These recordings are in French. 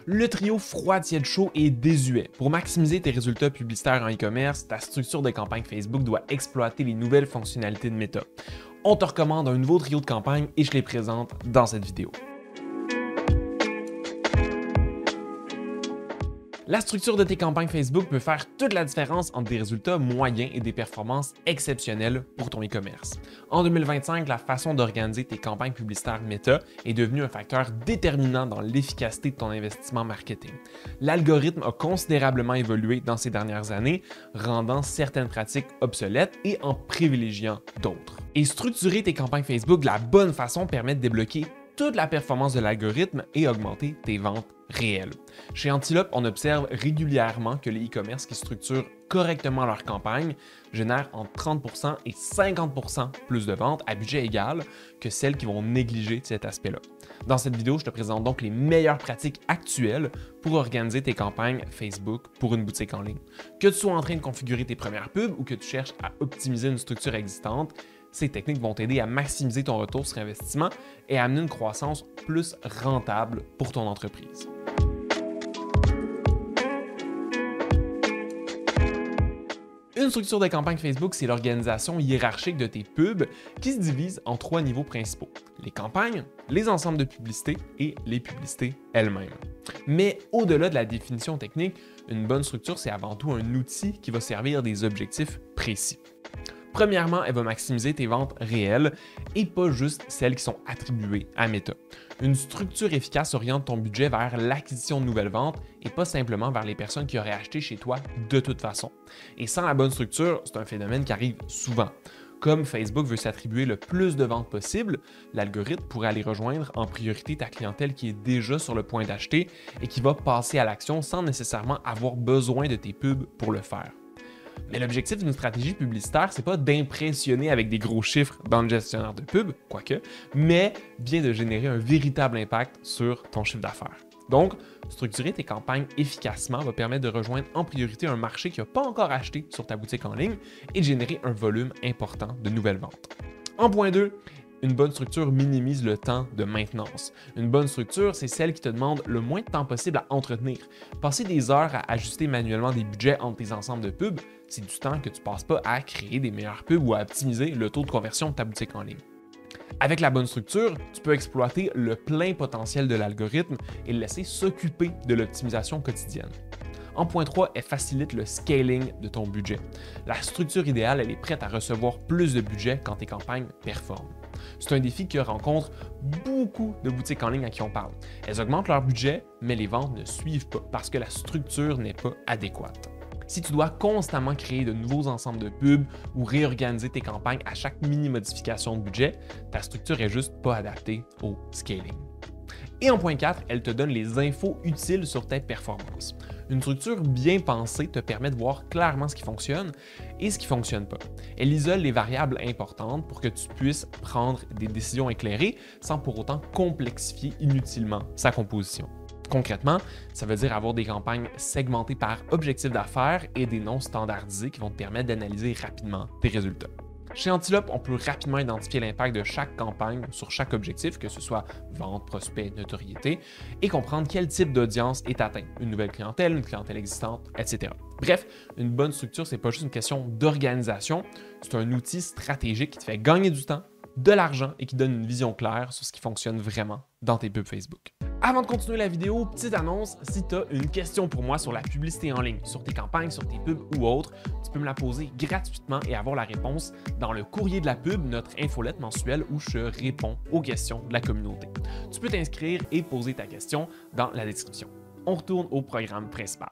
Le trio froid, tiède, chaud est désuet. Pour maximiser tes résultats publicitaires en e-commerce, ta structure de campagne Facebook doit exploiter les nouvelles fonctionnalités de Meta. On te recommande un nouveau trio de campagne et je les présente dans cette vidéo. La structure de tes campagnes Facebook peut faire toute la différence entre des résultats moyens et des performances exceptionnelles pour ton e-commerce. En 2025, la façon d'organiser tes campagnes publicitaires Meta est devenue un facteur déterminant dans l'efficacité de ton investissement marketing. L'algorithme a considérablement évolué dans ces dernières années, rendant certaines pratiques obsolètes et en privilégiant d'autres. Et structurer tes campagnes Facebook de la bonne façon permet de débloquer toute la performance de l'algorithme et augmenter tes ventes réelles. Chez Antilope, on observe régulièrement que les e-commerce qui structurent correctement leur campagne génèrent entre 30% et 50% plus de ventes à budget égal que celles qui vont négliger cet aspect-là. Dans cette vidéo, je te présente donc les meilleures pratiques actuelles pour organiser tes campagnes Facebook pour une boutique en ligne. Que tu sois en train de configurer tes premières pubs ou que tu cherches à optimiser une structure existante, ces techniques vont t'aider à maximiser ton retour sur investissement et à amener une croissance plus rentable pour ton entreprise. Une structure de campagne Facebook, c'est l'organisation hiérarchique de tes pubs qui se divise en 3 niveaux principaux: les campagnes, les ensembles de publicités et les publicités elles-mêmes. Mais au-delà de la définition technique, une bonne structure, c'est avant tout un outil qui va servir des objectifs précis. Premièrement, elle va maximiser tes ventes réelles et pas juste celles qui sont attribuées à Meta. Une structure efficace oriente ton budget vers l'acquisition de nouvelles ventes et pas simplement vers les personnes qui auraient acheté chez toi de toute façon. Et sans la bonne structure, c'est un phénomène qui arrive souvent. Comme Facebook veut s'attribuer le plus de ventes possible, l'algorithme pourrait aller rejoindre en priorité ta clientèle qui est déjà sur le point d'acheter et qui va passer à l'action sans nécessairement avoir besoin de tes pubs pour le faire. Mais l'objectif d'une stratégie publicitaire, c'est pas d'impressionner avec des gros chiffres dans le gestionnaire de pub, quoique, mais bien de générer un véritable impact sur ton chiffre d'affaires. Donc, structurer tes campagnes efficacement va permettre de rejoindre en priorité un marché qui n'a pas encore acheté sur ta boutique en ligne et de générer un volume important de nouvelles ventes. En point 2, une bonne structure minimise le temps de maintenance. Une bonne structure, c'est celle qui te demande le moins de temps possible à entretenir. Passer des heures à ajuster manuellement des budgets entre tes ensembles de pubs, c'est du temps que tu ne passes pas à créer des meilleures pubs ou à optimiser le taux de conversion de ta boutique en ligne. Avec la bonne structure, tu peux exploiter le plein potentiel de l'algorithme et le laisser s'occuper de l'optimisation quotidienne. En point 3, elle facilite le scaling de ton budget. La structure idéale, elle est prête à recevoir plus de budget quand tes campagnes performent. C'est un défi que rencontrent beaucoup de boutiques en ligne à qui on parle. Elles augmentent leur budget, mais les ventes ne suivent pas parce que la structure n'est pas adéquate. Si tu dois constamment créer de nouveaux ensembles de pubs ou réorganiser tes campagnes à chaque mini-modification de budget, ta structure est juste pas adaptée au scaling. Et en point 4, elle te donne les infos utiles sur tes performances. Une structure bien pensée te permet de voir clairement ce qui fonctionne et ce qui ne fonctionne pas. Elle isole les variables importantes pour que tu puisses prendre des décisions éclairées sans pour autant complexifier inutilement sa composition. Concrètement, ça veut dire avoir des campagnes segmentées par objectif d'affaires et des noms standardisés qui vont te permettre d'analyser rapidement tes résultats. Chez Antilope, on peut rapidement identifier l'impact de chaque campagne sur chaque objectif, que ce soit vente, prospect, notoriété, et comprendre quel type d'audience est atteint, une nouvelle clientèle, une clientèle existante, etc. Bref, une bonne structure, c'est pas juste une question d'organisation, c'est un outil stratégique qui te fait gagner du temps, de l'argent et qui donne une vision claire sur ce qui fonctionne vraiment dans tes pubs Facebook. Avant de continuer la vidéo, petite annonce, si tu as une question pour moi sur la publicité en ligne, sur tes campagnes, sur tes pubs ou autres, tu peux me la poser gratuitement et avoir la réponse dans le courrier de la pub, notre infolette mensuelle où je réponds aux questions de la communauté. Tu peux t'inscrire et poser ta question dans la description. On retourne au programme principal.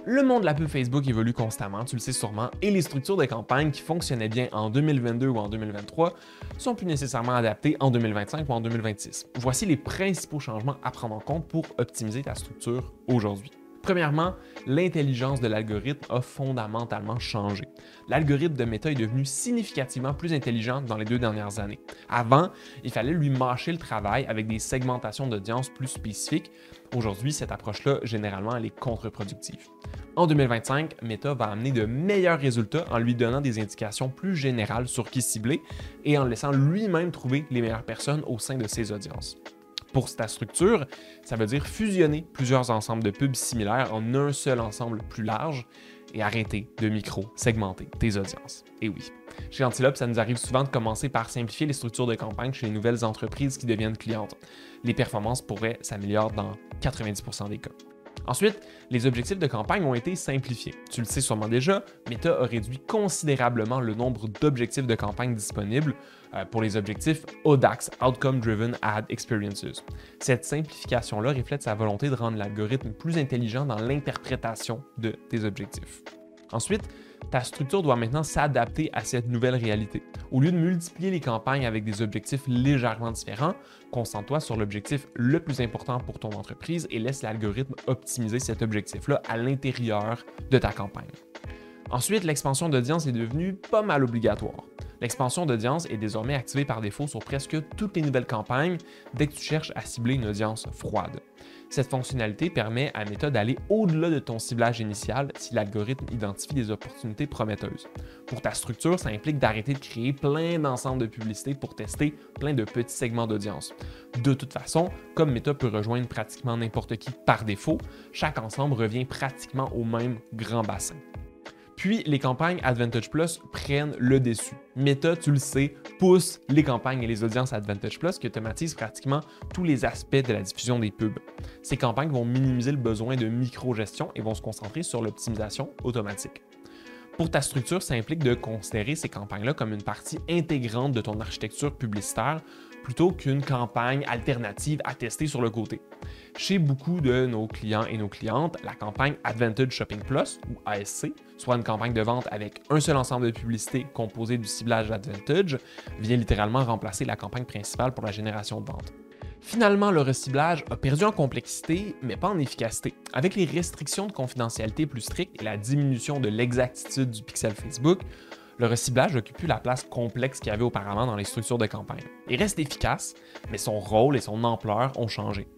Le monde de la pub Facebook évolue constamment, tu le sais sûrement, et les structures de campagne qui fonctionnaient bien en 2022 ou en 2023 sont plus nécessairement adaptées en 2025 ou en 2026. Voici les principaux changements à prendre en compte pour optimiser ta structure aujourd'hui. Premièrement, l'intelligence de l'algorithme a fondamentalement changé. L'algorithme de Meta est devenu significativement plus intelligent dans les 2 dernières années. Avant, il fallait lui mâcher le travail avec des segmentations d'audience plus spécifiques. Aujourd'hui, cette approche-là, généralement, elle est contre-productive. En 2025, Meta va amener de meilleurs résultats en lui donnant des indications plus générales sur qui cibler et en laissant lui-même trouver les meilleures personnes au sein de ses audiences. Pour ta structure, ça veut dire fusionner plusieurs ensembles de pubs similaires en un seul ensemble plus large et arrêter de micro-segmenter tes audiences. Et oui, chez Antilope, ça nous arrive souvent de commencer par simplifier les structures de campagne chez les nouvelles entreprises qui deviennent clientes. Les performances pourraient s'améliorer dans 90% des cas. Ensuite, les objectifs de campagne ont été simplifiés. Tu le sais sûrement déjà, Meta a réduit considérablement le nombre d'objectifs de campagne disponibles pour les objectifs ODAX, Outcome Driven Ad Experiences. Cette simplification-là reflète sa volonté de rendre l'algorithme plus intelligent dans l'interprétation de tes objectifs. Ensuite, ta structure doit maintenant s'adapter à cette nouvelle réalité. Au lieu de multiplier les campagnes avec des objectifs légèrement différents, concentre-toi sur l'objectif le plus important pour ton entreprise et laisse l'algorithme optimiser cet objectif-là à l'intérieur de ta campagne. Ensuite, l'expansion d'audience est devenue pas mal obligatoire. L'expansion d'audience est désormais activée par défaut sur presque toutes les nouvelles campagnes dès que tu cherches à cibler une audience froide. Cette fonctionnalité permet à Meta d'aller au-delà de ton ciblage initial si l'algorithme identifie des opportunités prometteuses. Pour ta structure, ça implique d'arrêter de créer plein d'ensembles de publicités pour tester plein de petits segments d'audience. De toute façon, comme Meta peut rejoindre pratiquement n'importe qui par défaut, chaque ensemble revient pratiquement au même grand bassin. Puis, les campagnes Advantage Plus prennent le dessus. Meta, tu le sais, pousse les campagnes et les audiences Advantage Plus qui automatisent pratiquement tous les aspects de la diffusion des pubs. Ces campagnes vont minimiser le besoin de micro-gestion et vont se concentrer sur l'optimisation automatique. Pour ta structure, ça implique de considérer ces campagnes-là comme une partie intégrante de ton architecture publicitaire plutôt qu'une campagne alternative à tester sur le côté. Chez beaucoup de nos clients et nos clientes, la campagne Advantage Shopping Plus, ou ASC, soit une campagne de vente avec un seul ensemble de publicités composé du ciblage Advantage, vient littéralement remplacer la campagne principale pour la génération de ventes. Finalement, le reciblage a perdu en complexité, mais pas en efficacité. Avec les restrictions de confidentialité plus strictes et la diminution de l'exactitude du pixel Facebook, le reciblage occupe plus la place complexe qu'il y avait auparavant dans les structures de campagne. Il reste efficace, mais son rôle et son ampleur ont changé.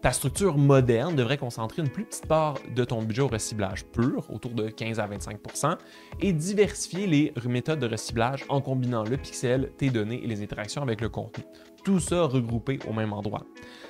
Ta structure moderne devrait concentrer une plus petite part de ton budget au reciblage pur, autour de 15 à 25 %, et diversifier les méthodes de reciblage en combinant le pixel, tes données et les interactions avec le contenu. Tout ça regroupé au même endroit.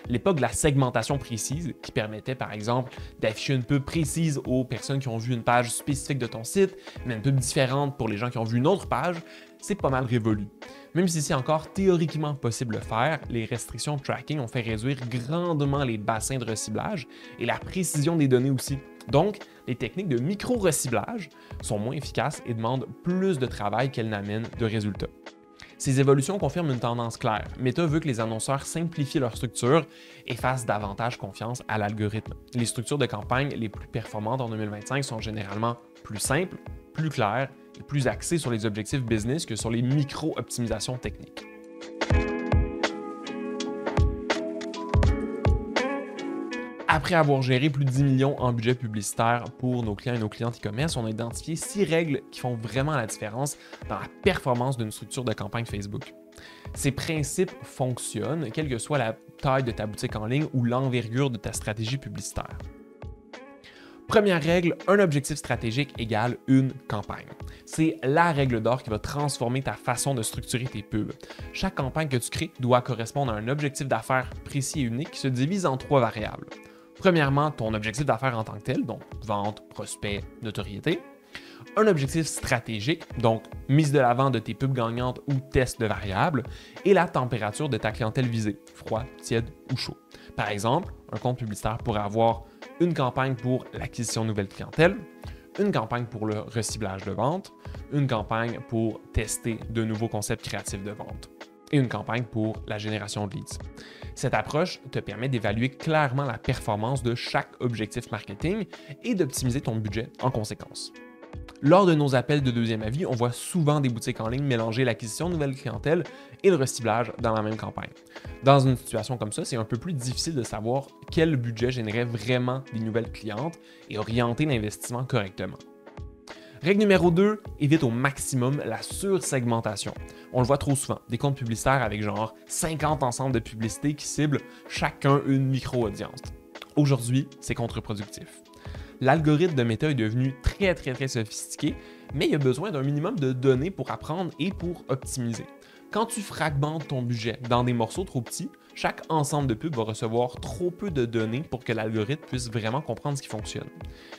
L'époque de la segmentation précise, qui permettait par exemple d'afficher une pub précise aux personnes qui ont vu une page spécifique de ton site, mais une pub différente pour les gens qui ont vu une autre page, c'est pas mal révolu. Même si c'est encore théoriquement possible de le faire, les restrictions de tracking ont fait réduire grandement les bassins de reciblage et la précision des données aussi. Donc, les techniques de micro-reciblage sont moins efficaces et demandent plus de travail qu'elles n'amènent de résultats. Ces évolutions confirment une tendance claire. Meta veut que les annonceurs simplifient leur structure et fassent davantage confiance à l'algorithme. Les structures de campagne les plus performantes en 2025 sont généralement plus simples, plus claires et plus axées sur les objectifs business que sur les micro-optimisations techniques. Après avoir géré plus de 10 millions en budget publicitaire pour nos clients et nos clientes e-commerce, on a identifié 6 règles qui font vraiment la différence dans la performance d'une structure de campagne Facebook. Ces principes fonctionnent, quelle que soit la taille de ta boutique en ligne ou l'envergure de ta stratégie publicitaire. Première règle, un objectif stratégique égale une campagne. C'est la règle d'or qui va transformer ta façon de structurer tes pubs. Chaque campagne que tu crées doit correspondre à un objectif d'affaires précis et unique qui se divise en 3 variables. Premièrement, ton objectif d'affaires en tant que tel, donc vente, prospect, notoriété. Un objectif stratégique, donc mise de l'avant de tes pubs gagnantes ou test de variables. Et la température de ta clientèle visée, froid, tiède ou chaud. Par exemple, un compte publicitaire pourrait avoir une campagne pour l'acquisition de nouvelles clientèles, une campagne pour le reciblage de vente, une campagne pour tester de nouveaux concepts créatifs de vente et une campagne pour la génération de leads. Cette approche te permet d'évaluer clairement la performance de chaque objectif marketing et d'optimiser ton budget en conséquence. Lors de nos appels de deuxième avis, on voit souvent des boutiques en ligne mélanger l'acquisition de nouvelles clientèles et le reciblage dans la même campagne. Dans une situation comme ça, c'est un peu plus difficile de savoir quel budget générait vraiment des nouvelles clientes et orienter l'investissement correctement. Règle numéro 2, évite au maximum la sursegmentation. On le voit trop souvent, des comptes publicitaires avec genre 50 ensembles de publicités qui ciblent chacun une micro-audience. Aujourd'hui, c'est contre-productif. L'algorithme de Meta est devenu très sophistiqué, mais il y a besoin d'un minimum de données pour apprendre et pour optimiser. Quand tu fragmentes ton budget dans des morceaux trop petits, chaque ensemble de pubs va recevoir trop peu de données pour que l'algorithme puisse vraiment comprendre ce qui fonctionne.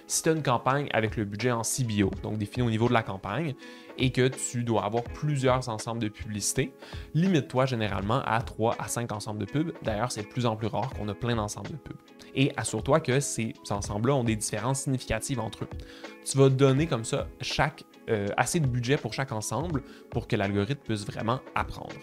Si tu as une campagne avec le budget en CBO, donc défini au niveau de la campagne, et que tu dois avoir plusieurs ensembles de publicités, limite-toi généralement à 3 à 5 ensembles de pubs. D'ailleurs, c'est de plus en plus rare qu'on a plein d'ensembles de pubs. Et assure-toi que ces ensembles-là ont des différences significatives entre eux. Tu vas donner comme ça assez de budget pour chaque ensemble pour que l'algorithme puisse vraiment apprendre.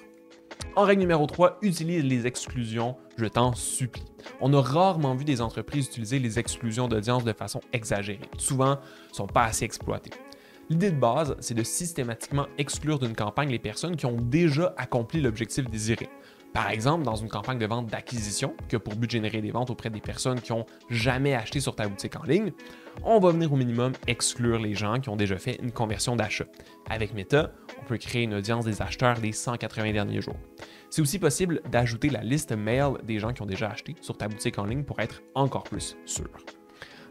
En règle numéro 3, utilise les exclusions, je t'en supplie. On a rarement vu des entreprises utiliser les exclusions d'audience de façon exagérée. Souvent, elles ne sont pas assez exploitées. L'idée de base, c'est de systématiquement exclure d'une campagne les personnes qui ont déjà accompli l'objectif désiré. Par exemple, dans une campagne de vente d'acquisition, qui a pour but de générer des ventes auprès des personnes qui n'ont jamais acheté sur ta boutique en ligne, on va venir au minimum exclure les gens qui ont déjà fait une conversion d'achat. Avec Meta, on peut créer une audience des acheteurs des 180 derniers jours. C'est aussi possible d'ajouter la liste mail des gens qui ont déjà acheté sur ta boutique en ligne pour être encore plus sûr.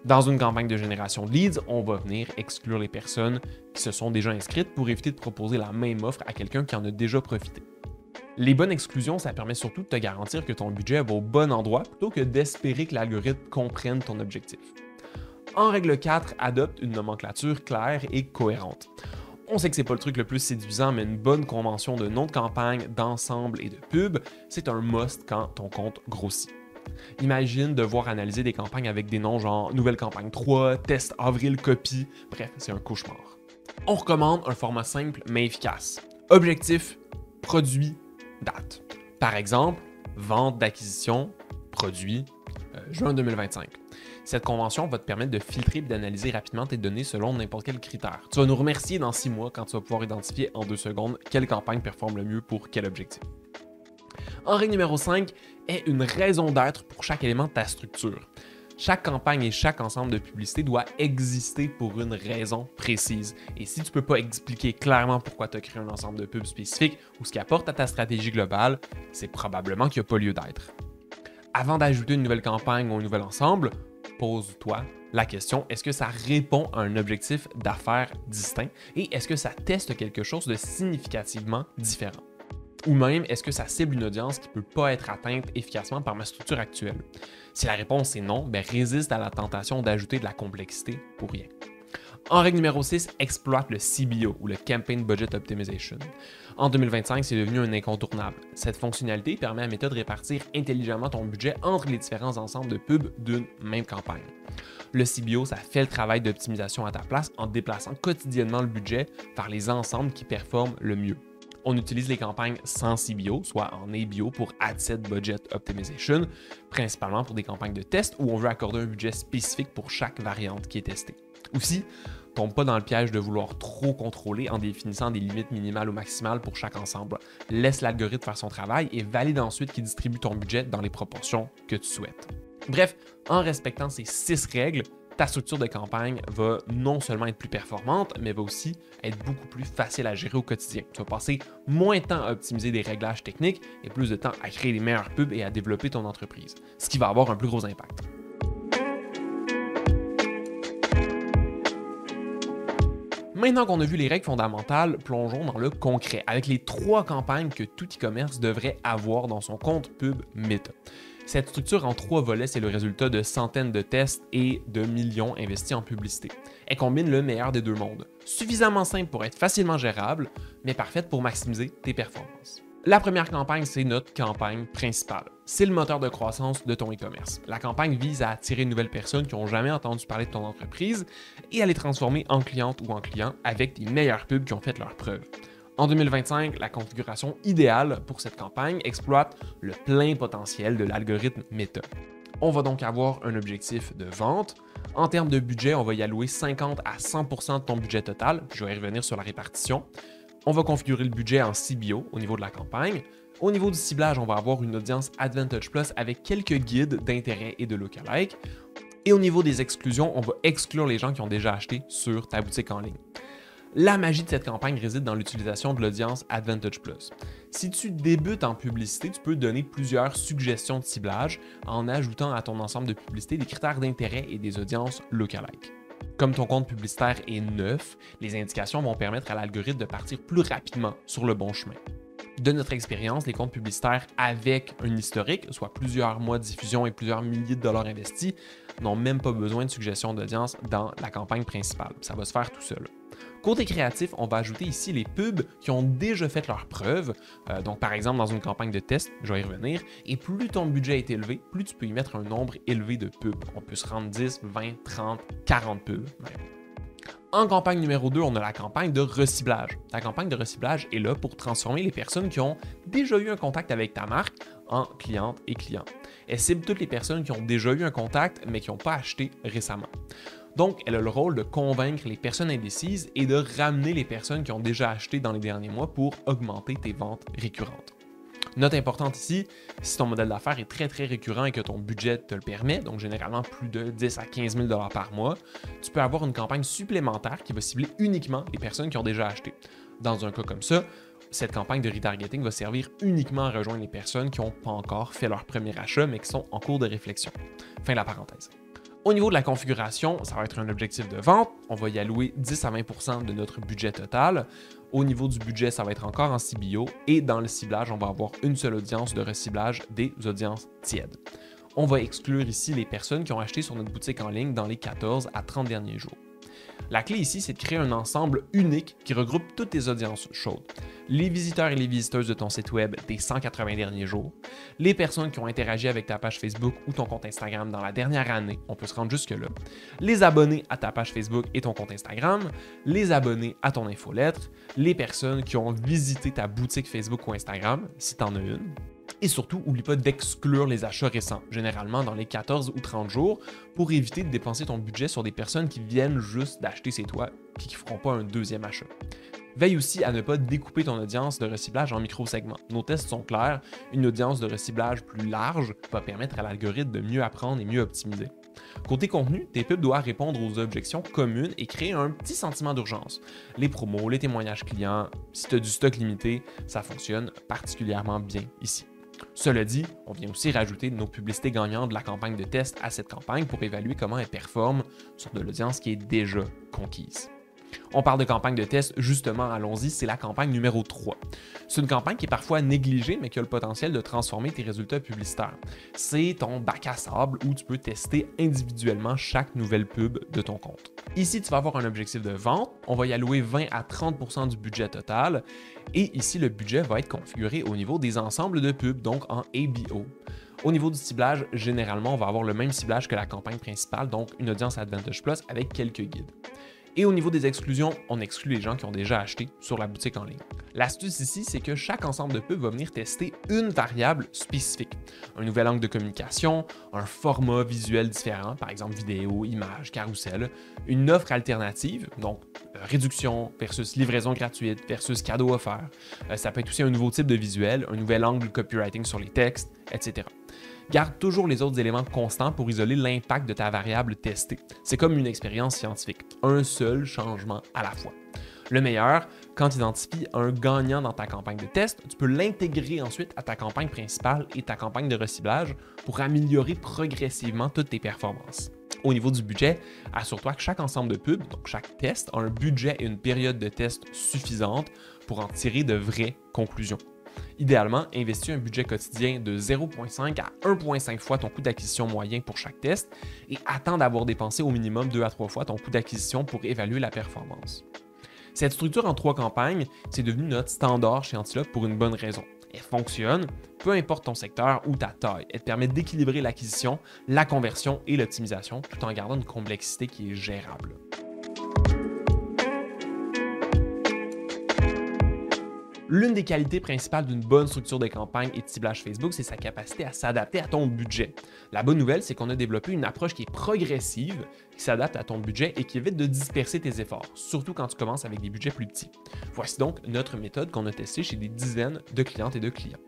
Dans une campagne de génération de leads, on va venir exclure les personnes qui se sont déjà inscrites pour éviter de proposer la même offre à quelqu'un qui en a déjà profité. Les bonnes exclusions, ça permet surtout de te garantir que ton budget va au bon endroit plutôt que d'espérer que l'algorithme comprenne ton objectif. En règle 4, adopte une nomenclature claire et cohérente. On sait que c'est pas le truc le plus séduisant, mais une bonne convention de nom de campagne, d'ensemble et de pub, c'est un must quand ton compte grossit. Imagine devoir analyser des campagnes avec des noms genre Nouvelle campagne 3, Test avril copie, bref, c'est un cauchemar. On recommande un format simple mais efficace. Objectif, produit, date. Par exemple, vente d'acquisition, produit, juin 2025. Cette convention va te permettre de filtrer et d'analyser rapidement tes données selon n'importe quel critère. Tu vas nous remercier dans 6 mois quand tu vas pouvoir identifier en 2 secondes quelle campagne performe le mieux pour quel objectif. En règle numéro 5, est une raison d'être pour chaque élément de ta structure. Chaque campagne et chaque ensemble de publicité doit exister pour une raison précise. Et si tu ne peux pas expliquer clairement pourquoi tu as créé un ensemble de pubs spécifique ou ce qui apporte à ta stratégie globale, c'est probablement qu'il n'y a pas lieu d'être. Avant d'ajouter une nouvelle campagne ou un nouvel ensemble, pose-toi la question, est-ce que ça répond à un objectif d'affaires distinct et est-ce que ça teste quelque chose de significativement différent? Ou même, est-ce que ça cible une audience qui ne peut pas être atteinte efficacement par ma structure actuelle? Si la réponse est non, résiste à la tentation d'ajouter de la complexité pour rien. En règle numéro 6, exploite le CBO ou le Campaign Budget Optimization. En 2025, c'est devenu un incontournable. Cette fonctionnalité permet à Meta de répartir intelligemment ton budget entre les différents ensembles de pubs d'une même campagne. Le CBO, ça fait le travail d'optimisation à ta place en déplaçant quotidiennement le budget vers les ensembles qui performent le mieux. On utilise les campagnes sans CBO, soit en ABO pour Ad Set Budget Optimization, principalement pour des campagnes de test où on veut accorder un budget spécifique pour chaque variante qui est testée. Aussi, tombe pas dans le piège de vouloir trop contrôler en définissant des limites minimales ou maximales pour chaque ensemble. Laisse l'algorithme faire son travail et valide ensuite qu'il distribue ton budget dans les proportions que tu souhaites. Bref, en respectant ces 6 règles, ta structure de campagne va non seulement être plus performante, mais va aussi être beaucoup plus facile à gérer au quotidien. Tu vas passer moins de temps à optimiser des réglages techniques et plus de temps à créer les meilleures pubs et à développer ton entreprise, ce qui va avoir un plus gros impact. Maintenant qu'on a vu les règles fondamentales, plongeons dans le concret avec les 3 campagnes que tout e-commerce devrait avoir dans son compte pub Meta. Cette structure en 3 volets, c'est le résultat de centaines de tests et de millions investis en publicité. Elle combine le meilleur des 2 mondes, suffisamment simple pour être facilement gérable, mais parfaite pour maximiser tes performances. La première campagne, c'est notre campagne principale. C'est le moteur de croissance de ton e-commerce. La campagne vise à attirer de nouvelles personnes qui n'ont jamais entendu parler de ton entreprise et à les transformer en clientes ou en clients avec les meilleures pubs qui ont fait leurs preuves. En 2025, la configuration idéale pour cette campagne exploite le plein potentiel de l'algorithme Meta. On va donc avoir un objectif de vente. En termes de budget, on va y allouer 50 à 100% de ton budget total. Je vais y revenir sur la répartition. On va configurer le budget en CBO au niveau de la campagne. Au niveau du ciblage, on va avoir une audience Advantage Plus avec quelques guides d'intérêt et de lookalike. Et au niveau des exclusions, on va exclure les gens qui ont déjà acheté sur ta boutique en ligne. La magie de cette campagne réside dans l'utilisation de l'audience Advantage Plus. Si tu débutes en publicité, tu peux donner plusieurs suggestions de ciblage en ajoutant à ton ensemble de publicité des critères d'intérêt et des audiences lookalike. Comme ton compte publicitaire est neuf, les indications vont permettre à l'algorithme de partir plus rapidement sur le bon chemin. De notre expérience, les comptes publicitaires avec un historique, soit plusieurs mois de diffusion et plusieurs milliers de dollars investis, n'ont même pas besoin de suggestions d'audience dans la campagne principale. Ça va se faire tout seul. Côté créatif, on va ajouter ici les pubs qui ont déjà fait leurs preuves. Donc, par exemple, dans une campagne de test, je vais y revenir, et plus ton budget est élevé, plus tu peux y mettre un nombre élevé de pubs. On peut se rendre 10, 20, 30, 40 pubs même. En campagne numéro 2, on a la campagne de reciblage. Ta campagne de reciblage est là pour transformer les personnes qui ont déjà eu un contact avec ta marque en clientes et clients. Elle cible toutes les personnes qui ont déjà eu un contact mais qui n'ont pas acheté récemment. Donc, elle a le rôle de convaincre les personnes indécises et de ramener les personnes qui ont déjà acheté dans les derniers mois pour augmenter tes ventes récurrentes. Note importante ici, si ton modèle d'affaires est très récurrent et que ton budget te le permet, donc généralement plus de 10 à 15 000 $ par mois, tu peux avoir une campagne supplémentaire qui va cibler uniquement les personnes qui ont déjà acheté. Dans un cas comme ça, cette campagne de retargeting va servir uniquement à rejoindre les personnes qui n'ont pas encore fait leur premier achat mais qui sont en cours de réflexion. Fin de la parenthèse. Au niveau de la configuration, ça va être un objectif de vente. On va y allouer 10 à 20% de notre budget total. Au niveau du budget, ça va être encore en CBO. Et dans le ciblage, on va avoir une seule audience de reciblage des audiences tièdes. On va exclure ici les personnes qui ont acheté sur notre boutique en ligne dans les 14 à 30 derniers jours. La clé ici, c'est de créer un ensemble unique qui regroupe toutes tes audiences chaudes. Les visiteurs et les visiteuses de ton site web des 180 derniers jours, les personnes qui ont interagi avec ta page Facebook ou ton compte Instagram dans la dernière année, on peut se rendre jusque-là, les abonnés à ta page Facebook et ton compte Instagram, les abonnés à ton infolettre, les personnes qui ont visité ta boutique Facebook ou Instagram, si tu en as une. Et surtout, n'oublie pas d'exclure les achats récents, généralement dans les 14 ou 30 jours, pour éviter de dépenser ton budget sur des personnes qui viennent juste d'acheter chez toi et qui ne feront pas un deuxième achat. Veille aussi à ne pas découper ton audience de reciblage en micro-segments. Nos tests sont clairs, une audience de reciblage plus large va permettre à l'algorithme de mieux apprendre et mieux optimiser. Côté contenu, tes pubs doivent répondre aux objections communes et créer un petit sentiment d'urgence. Les promos, les témoignages clients, si tu as du stock limité, ça fonctionne particulièrement bien ici. Cela dit, on vient aussi rajouter nos publicités gagnantes de la campagne de test à cette campagne pour évaluer comment elle performe sur de l'audience qui est déjà conquise. On parle de campagne de test, justement, allons-y, c'est la campagne numéro 3. C'est une campagne qui est parfois négligée, mais qui a le potentiel de transformer tes résultats publicitaires. C'est ton bac à sable où tu peux tester individuellement chaque nouvelle pub de ton compte. Ici, tu vas avoir un objectif de vente, on va y allouer 20 à 30% du budget total, et ici, le budget va être configuré au niveau des ensembles de pubs, donc en ABO. Au niveau du ciblage, généralement, on va avoir le même ciblage que la campagne principale, donc une audience Advantage Plus avec quelques guides. Et au niveau des exclusions, on exclut les gens qui ont déjà acheté sur la boutique en ligne. L'astuce ici, c'est que chaque ensemble de pubs va venir tester une variable spécifique. Un nouvel angle de communication, un format visuel différent, par exemple vidéo, image, carrousel, une offre alternative, donc réduction versus livraison gratuite versus cadeau offert. Ça peut être aussi un nouveau type de visuel, un nouvel angle de copywriting sur les textes, etc. Garde toujours les autres éléments constants pour isoler l'impact de ta variable testée. C'est comme une expérience scientifique, un seul changement à la fois. Le meilleur, quand tu identifies un gagnant dans ta campagne de test, tu peux l'intégrer ensuite à ta campagne principale et ta campagne de reciblage pour améliorer progressivement toutes tes performances. Au niveau du budget, assure-toi que chaque ensemble de pubs, donc chaque test, a un budget et une période de test suffisante pour en tirer de vraies conclusions. Idéalement, investis un budget quotidien de 0,5 à 1,5 fois ton coût d'acquisition moyen pour chaque test et attends d'avoir dépensé au minimum 2 à 3 fois ton coût d'acquisition pour évaluer la performance. Cette structure en 3 campagnes, c'est devenu notre standard chez Antilope pour une bonne raison. Elle fonctionne, peu importe ton secteur ou ta taille. Elle te permet d'équilibrer l'acquisition, la conversion et l'optimisation tout en gardant une complexité qui est gérable. L'une des qualités principales d'une bonne structure de campagne et de ciblage Facebook, c'est sa capacité à s'adapter à ton budget. La bonne nouvelle, c'est qu'on a développé une approche qui est progressive, qui s'adapte à ton budget et qui évite de disperser tes efforts, surtout quand tu commences avec des budgets plus petits. Voici donc notre méthode qu'on a testée chez des dizaines de clientes et de clients.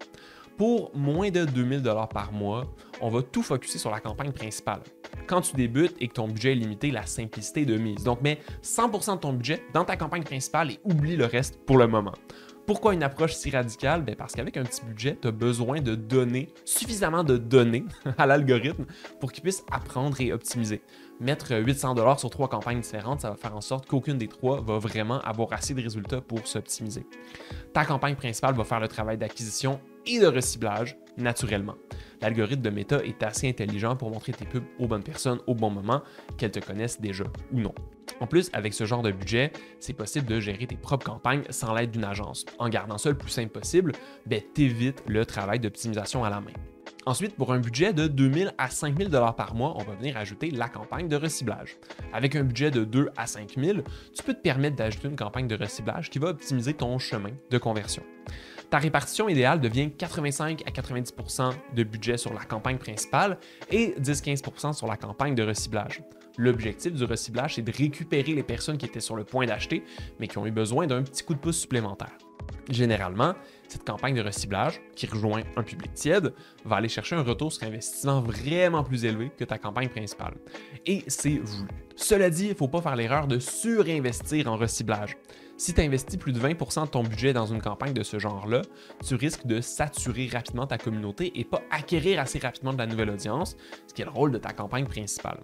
Pour moins de 2000 $ par mois, on va tout focusser sur la campagne principale. Quand tu débutes et que ton budget est limité, la simplicité est de mise. Donc, mets 100% de ton budget dans ta campagne principale et oublie le reste pour le moment. Pourquoi une approche si radicale? Parce qu'avec un petit budget, tu as besoin de donner suffisamment de données à l'algorithme pour qu'il puisse apprendre et optimiser. Mettre 800 $ sur 3 campagnes différentes, ça va faire en sorte qu'aucune des 3 va vraiment avoir assez de résultats pour s'optimiser. Ta campagne principale va faire le travail d'acquisition et de reciblage naturellement. L'algorithme de Meta est assez intelligent pour montrer tes pubs aux bonnes personnes au bon moment, qu'elles te connaissent déjà ou non. En plus, avec ce genre de budget, c'est possible de gérer tes propres campagnes sans l'aide d'une agence. En gardant ça le plus simple possible, t'évites le travail d'optimisation à la main. Ensuite, pour un budget de 2000 à 5000 $ par mois, on va venir ajouter la campagne de reciblage. Avec un budget de 2 à 5000, tu peux te permettre d'ajouter une campagne de reciblage qui va optimiser ton chemin de conversion. Ta répartition idéale devient 85 à 90% de budget sur la campagne principale et 10-15% sur la campagne de reciblage. L'objectif du reciblage, c'est de récupérer les personnes qui étaient sur le point d'acheter, mais qui ont eu besoin d'un petit coup de pouce supplémentaire. Généralement, cette campagne de reciblage, qui rejoint un public tiède, va aller chercher un retour sur investissement vraiment plus élevé que ta campagne principale. Et c'est voulu. Cela dit, il ne faut pas faire l'erreur de surinvestir en reciblage. Si tu investis plus de 20% de ton budget dans une campagne de ce genre-là, tu risques de saturer rapidement ta communauté et pas acquérir assez rapidement de la nouvelle audience, ce qui est le rôle de ta campagne principale.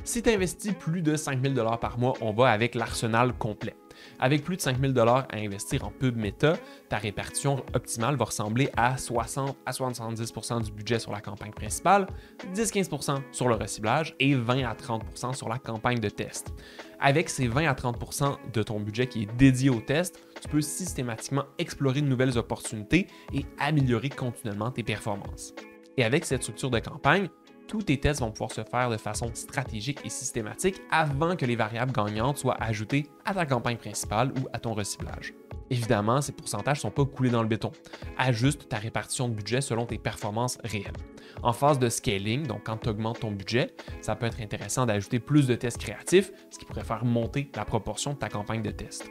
Si tu investis plus de 5000 $ par mois, on va avec l'arsenal complet. Avec plus de 5000 $ à investir en pub méta, ta répartition optimale va ressembler à 60 à 70% du budget sur la campagne principale, 10-15% sur le reciblage et 20 à 30% sur la campagne de test. Avec ces 20 à 30% de ton budget qui est dédié au test, tu peux systématiquement explorer de nouvelles opportunités et améliorer continuellement tes performances. Et avec cette structure de campagne, tous tes tests vont pouvoir se faire de façon stratégique et systématique avant que les variables gagnantes soient ajoutées à ta campagne principale ou à ton reciblage. Évidemment, ces pourcentages ne sont pas coulés dans le béton. Ajuste ta répartition de budget selon tes performances réelles. En phase de scaling, donc quand tu augmentes ton budget, ça peut être intéressant d'ajouter plus de tests créatifs, ce qui pourrait faire monter la proportion de ta campagne de test.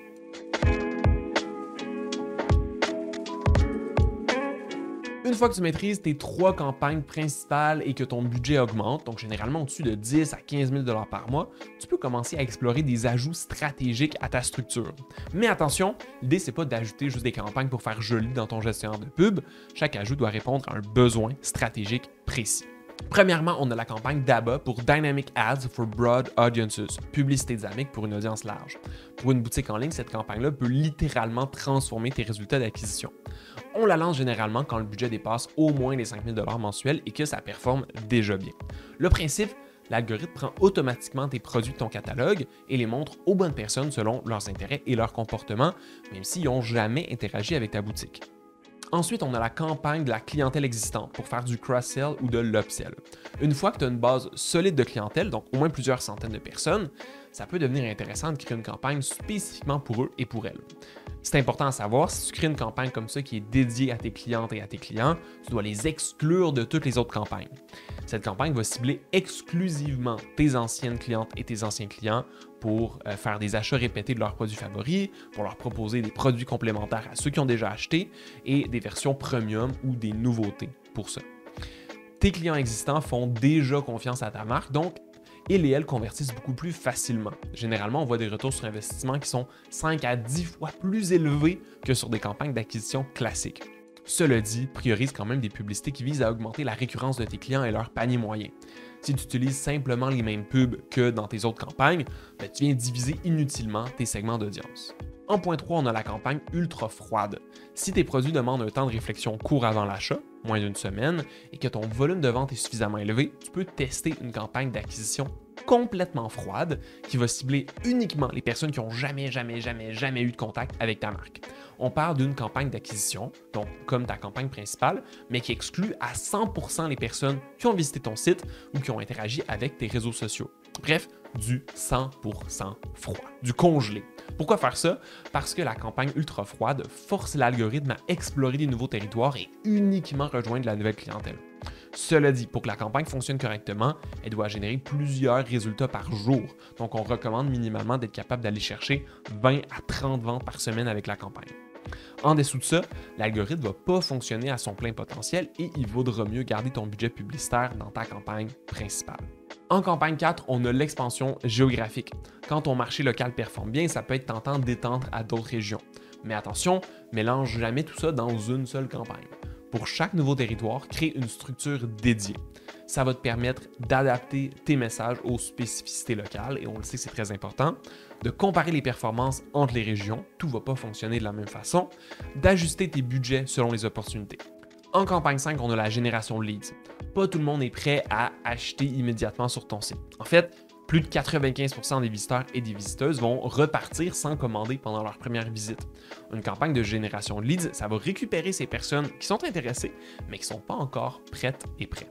Une fois que tu maîtrises tes 3 campagnes principales et que ton budget augmente, donc généralement au-dessus de 10 à 15 000 $ par mois, tu peux commencer à explorer des ajouts stratégiques à ta structure. Mais attention, l'idée c'est pas d'ajouter juste des campagnes pour faire joli dans ton gestionnaire de pub. Chaque ajout doit répondre à un besoin stratégique précis. Premièrement, on a la campagne DABA pour Dynamic Ads for Broad Audiences, publicité dynamique pour une audience large. Pour une boutique en ligne, cette campagne-là peut littéralement transformer tes résultats d'acquisition. On la lance généralement quand le budget dépasse au moins les 5000 $ mensuels et que ça performe déjà bien. Le principe, l'algorithme prend automatiquement tes produits de ton catalogue et les montre aux bonnes personnes selon leurs intérêts et leur comportement, même s'ils n'ont jamais interagi avec ta boutique. Ensuite, on a la campagne de la clientèle existante pour faire du cross-sell ou de l'upsell. Une fois que tu as une base solide de clientèle, donc au moins plusieurs centaines de personnes, ça peut devenir intéressant de créer une campagne spécifiquement pour eux et pour elles. C'est important à savoir, si tu crées une campagne comme ça qui est dédiée à tes clientes et à tes clients, tu dois les exclure de toutes les autres campagnes. Cette campagne va cibler exclusivement tes anciennes clientes et tes anciens clients pour faire des achats répétés de leurs produits favoris, pour leur proposer des produits complémentaires à ceux qui ont déjà acheté et des versions premium ou des nouveautés pour ça. Tes clients existants font déjà confiance à ta marque, donc ils et elles convertissent beaucoup plus facilement. Généralement, on voit des retours sur investissement qui sont 5 à 10 fois plus élevés que sur des campagnes d'acquisition classiques. Cela dit, priorise quand même des publicités qui visent à augmenter la récurrence de tes clients et leur panier moyen. Si tu utilises simplement les mêmes pubs que dans tes autres campagnes, tu viens diviser inutilement tes segments d'audience. En point 3, on a la campagne ultra froide. Si tes produits demandent un temps de réflexion court avant l'achat, moins d'une semaine, et que ton volume de vente est suffisamment élevé, tu peux tester une campagne d'acquisition complètement froide qui va cibler uniquement les personnes qui n'ont jamais eu de contact avec ta marque. On parle d'une campagne d'acquisition, donc comme ta campagne principale, mais qui exclut à 100% les personnes qui ont visité ton site ou qui ont interagi avec tes réseaux sociaux. Bref, du 100% froid, du congelé. Pourquoi faire ça? Parce que la campagne ultra froide force l'algorithme à explorer des nouveaux territoires et uniquement rejoindre la nouvelle clientèle. Cela dit, pour que la campagne fonctionne correctement, elle doit générer plusieurs résultats par jour. Donc, on recommande minimalement d'être capable d'aller chercher 20 à 30 ventes par semaine avec la campagne. En dessous de ça, l'algorithme ne va pas fonctionner à son plein potentiel et il vaudra mieux garder ton budget publicitaire dans ta campagne principale. En campagne 4, on a l'expansion géographique. Quand ton marché local performe bien, ça peut être tentant d'étendre à d'autres régions. Mais attention, mélange jamais tout ça dans une seule campagne. Pour chaque nouveau territoire, crée une structure dédiée. Ça va te permettre d'adapter tes messages aux spécificités locales, et on le sait, c'est très important, de comparer les performances entre les régions, tout ne va pas fonctionner de la même façon, d'ajuster tes budgets selon les opportunités. En campagne 5, on a la génération de leads. Pas tout le monde est prêt à acheter immédiatement sur ton site. En fait, plus de 95% des visiteurs et des visiteuses vont repartir sans commander pendant leur première visite. Une campagne de génération de leads, ça va récupérer ces personnes qui sont intéressées, mais qui ne sont pas encore prêtes et prêts.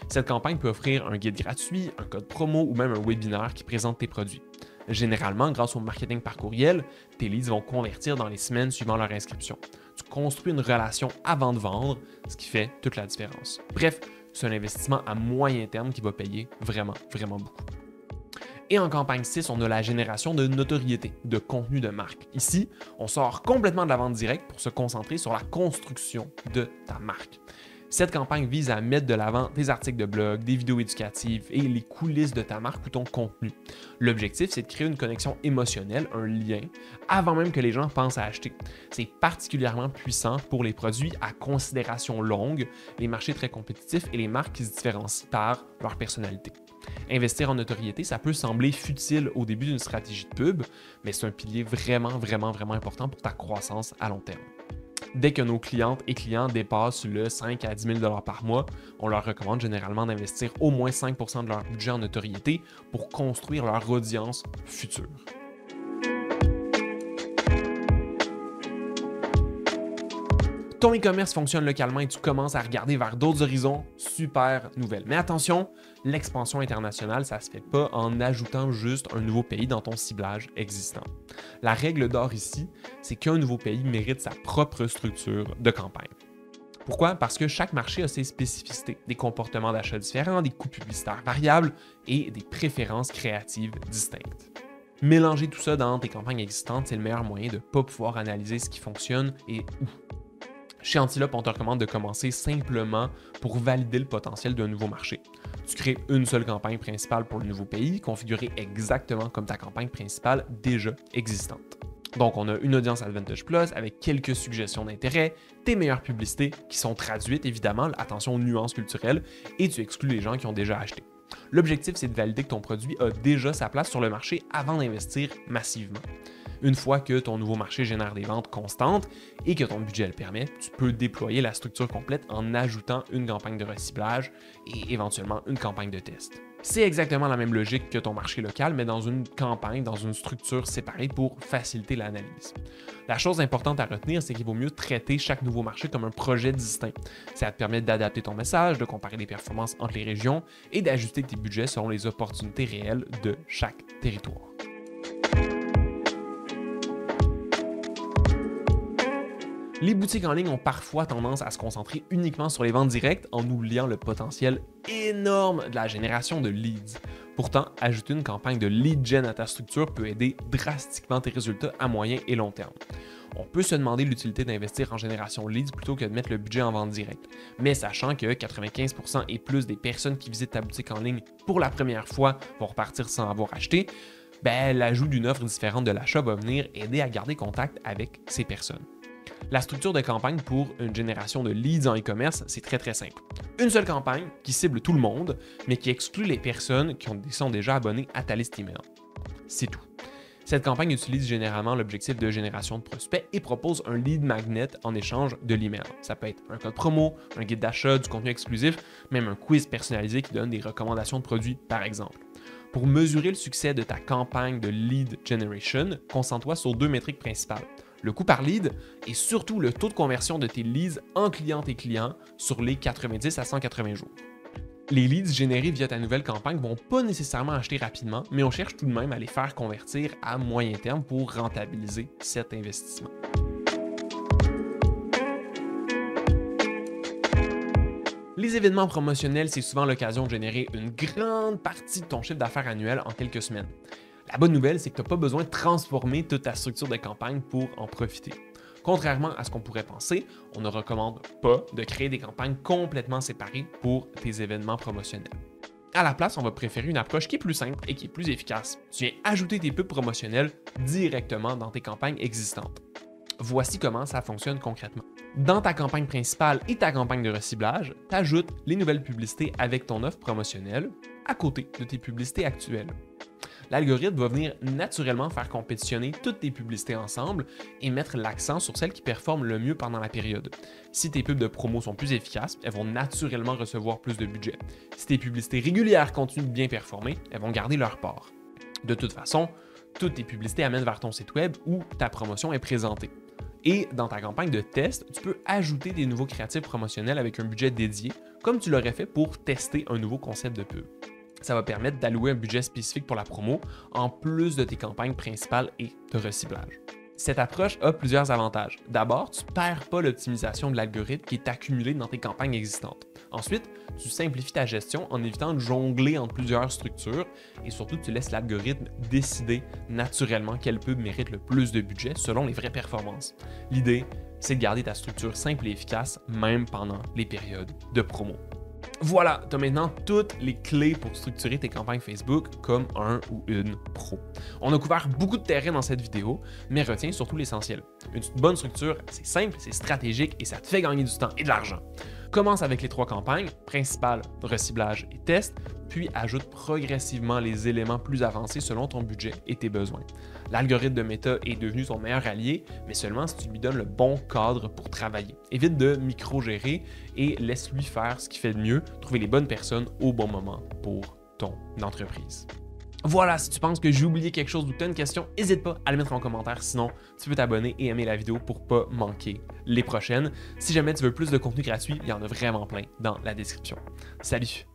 Cette campagne peut offrir un guide gratuit, un code promo ou même un webinaire qui présente tes produits. Généralement, grâce au marketing par courriel, tes leads vont convertir dans les semaines suivant leur inscription. Tu construis une relation avant de vendre, ce qui fait toute la différence. Bref, c'est un investissement à moyen terme qui va payer vraiment, vraiment beaucoup. Et en campagne 6, on a la génération de notoriété, de contenu de marque. Ici, on sort complètement de la vente directe pour se concentrer sur la construction de ta marque. Cette campagne vise à mettre de l'avant tes articles de blog, des vidéos éducatives et les coulisses de ta marque ou ton contenu. L'objectif, c'est de créer une connexion émotionnelle, un lien, avant même que les gens pensent à acheter. C'est particulièrement puissant pour les produits à considération longue, les marchés très compétitifs et les marques qui se différencient par leur personnalité. Investir en notoriété, ça peut sembler futile au début d'une stratégie de pub, mais c'est un pilier vraiment important pour ta croissance à long terme. Dès que nos clientes et clients dépassent le 5 à 10 000 $ par mois, on leur recommande généralement d'investir au moins 5% de leur budget en notoriété pour construire leur audience future. Ton e-commerce fonctionne localement et tu commences à regarder vers d'autres horizons, super nouvelle. Mais attention, l'expansion internationale, ça ne se fait pas en ajoutant juste un nouveau pays dans ton ciblage existant. La règle d'or ici, c'est qu'un nouveau pays mérite sa propre structure de campagne. Pourquoi? Parce que chaque marché a ses spécificités, des comportements d'achat différents, des coûts publicitaires variables et des préférences créatives distinctes. Mélanger tout ça dans tes campagnes existantes, c'est le meilleur moyen de ne pas pouvoir analyser ce qui fonctionne et où. Chez Antilope, on te recommande de commencer simplement pour valider le potentiel d'un nouveau marché. Tu crées une seule campagne principale pour le nouveau pays, configurée exactement comme ta campagne principale déjà existante. Donc, on a une audience Advantage Plus avec quelques suggestions d'intérêt, tes meilleures publicités qui sont traduites, évidemment, attention aux nuances culturelles, et tu exclus les gens qui ont déjà acheté. L'objectif, c'est de valider que ton produit a déjà sa place sur le marché avant d'investir massivement. Une fois que ton nouveau marché génère des ventes constantes et que ton budget le permet, tu peux déployer la structure complète en ajoutant une campagne de reciblage et éventuellement une campagne de test. C'est exactement la même logique que ton marché local, mais dans une campagne, dans une structure séparée pour faciliter l'analyse. La chose importante à retenir, c'est qu'il vaut mieux traiter chaque nouveau marché comme un projet distinct. Ça te permet d'adapter ton message, de comparer les performances entre les régions et d'ajuster tes budgets selon les opportunités réelles de chaque territoire. Les boutiques en ligne ont parfois tendance à se concentrer uniquement sur les ventes directes en oubliant le potentiel énorme de la génération de leads. Pourtant, ajouter une campagne de lead gen à ta structure peut aider drastiquement tes résultats à moyen et long terme. On peut se demander l'utilité d'investir en génération leads plutôt que de mettre le budget en vente directe. Mais sachant que 95% et plus des personnes qui visitent ta boutique en ligne pour la première fois vont repartir sans avoir acheté, l'ajout d'une offre différente de l'achat va venir aider à garder contact avec ces personnes. La structure de campagne pour une génération de leads en e-commerce, c'est très simple. Une seule campagne qui cible tout le monde, mais qui exclut les personnes qui sont déjà abonnées à ta liste email. C'est tout. Cette campagne utilise généralement l'objectif de génération de prospects et propose un lead magnet en échange de l'email. Ça peut être un code promo, un guide d'achat, du contenu exclusif, même un quiz personnalisé qui donne des recommandations de produits, par exemple. Pour mesurer le succès de ta campagne de lead generation, concentre-toi sur deux métriques principales. Le coût par lead et surtout le taux de conversion de tes leads en clientes et clients sur les 90 à 180 jours. Les leads générés via ta nouvelle campagne vont pas nécessairement acheter rapidement, mais on cherche tout de même à les faire convertir à moyen terme pour rentabiliser cet investissement. Les événements promotionnels, c'est souvent l'occasion de générer une grande partie de ton chiffre d'affaires annuel en quelques semaines. La bonne nouvelle, c'est que tu n'as pas besoin de transformer toute ta structure de campagne pour en profiter. Contrairement à ce qu'on pourrait penser, on ne recommande pas de créer des campagnes complètement séparées pour tes événements promotionnels. À la place, on va préférer une approche qui est plus simple et qui est plus efficace. Tu viens ajouter tes pubs promotionnelles directement dans tes campagnes existantes. Voici comment ça fonctionne concrètement. Dans ta campagne principale et ta campagne de reciblage, tu ajoutes les nouvelles publicités avec ton offre promotionnelle à côté de tes publicités actuelles. L'algorithme va venir naturellement faire compétitionner toutes tes publicités ensemble et mettre l'accent sur celles qui performent le mieux pendant la période. Si tes pubs de promo sont plus efficaces, elles vont naturellement recevoir plus de budget. Si tes publicités régulières continuent de bien performer, elles vont garder leur part. De toute façon, toutes tes publicités amènent vers ton site web où ta promotion est présentée. Et dans ta campagne de test, tu peux ajouter des nouveaux créatifs promotionnels avec un budget dédié, comme tu l'aurais fait pour tester un nouveau concept de pub. Ça va permettre d'allouer un budget spécifique pour la promo, en plus de tes campagnes principales et de reciblage. Cette approche a plusieurs avantages. D'abord, tu ne perds pas l'optimisation de l'algorithme qui est accumulée dans tes campagnes existantes. Ensuite, tu simplifies ta gestion en évitant de jongler entre plusieurs structures et surtout, tu laisses l'algorithme décider naturellement quelle pub mérite le plus de budget selon les vraies performances. L'idée, c'est de garder ta structure simple et efficace même pendant les périodes de promo. Voilà, tu as maintenant toutes les clés pour structurer tes campagnes Facebook comme un ou une pro. On a couvert beaucoup de terrain dans cette vidéo, mais retiens surtout l'essentiel. Une bonne structure, c'est simple, c'est stratégique et ça te fait gagner du temps et de l'argent. Commence avec les 3 campagnes, principale, reciblage et test, puis ajoute progressivement les éléments plus avancés selon ton budget et tes besoins. L'algorithme de Meta est devenu ton meilleur allié, mais seulement si tu lui donnes le bon cadre pour travailler. Évite de micro-gérer et laisse-lui faire ce qu'il fait de mieux, trouver les bonnes personnes au bon moment pour ton entreprise. Voilà, si tu penses que j'ai oublié quelque chose ou que tu as une question, n'hésite pas à le mettre en commentaire. Sinon, tu peux t'abonner et aimer la vidéo pour ne pas manquer les prochaines. Si jamais tu veux plus de contenu gratuit, il y en a vraiment plein dans la description. Salut!